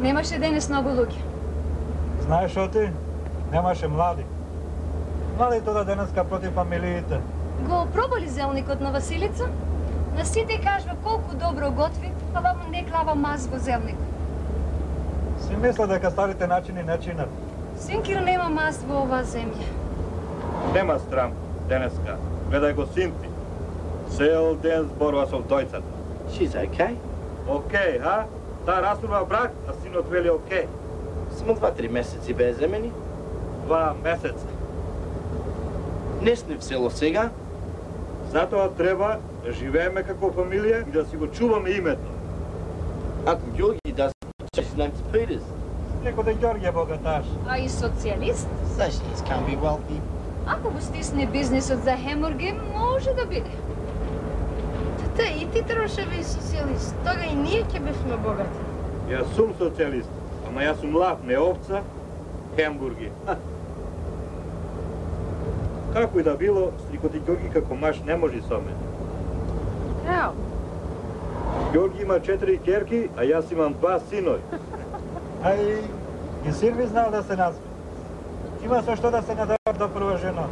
Немаше денес многу луѓе. Знаеш што ти? Немаше млади. Млади тоа денеска против фамилиите. Го пробали зелникот на Василица? На сите кажва колку добро готви, а вам не клава маз во зелникот. Си мисля дека старите начини не чинат. Синкир нема маз во оваа земја. Нема страм денеска. Гледај го син ти. Цел ден зборува со дојцата. She's okay. Океј, ха? Таа расурва брак, а синот вели океј. Смо 2-3 месеци без земени. 2 месеца. Не сме в село сега. Затоа треба да живееме како фамилија и да си го чуваме името. Uncle Georgie doesn't change his name to Peters. Некој да Ѓорѓе богаташ. А и социјалист? Socialists can't be wealthy. Ако го стисне бизнисот за хембурги, може да биде. Тата, и ти требаше да биде социјалист. Тога и ние ќе бевме богати. Јас сум социјалист, ама јас сум лав, не овца, хембурги. Како и да било, стрикоти Ѓорги како маш не може со мене. Ео. Ѓорги има 4 ќерки, а јас имам 2 синови. Ај, и син ви знал да се назва. Има со што да се надава до прва жена.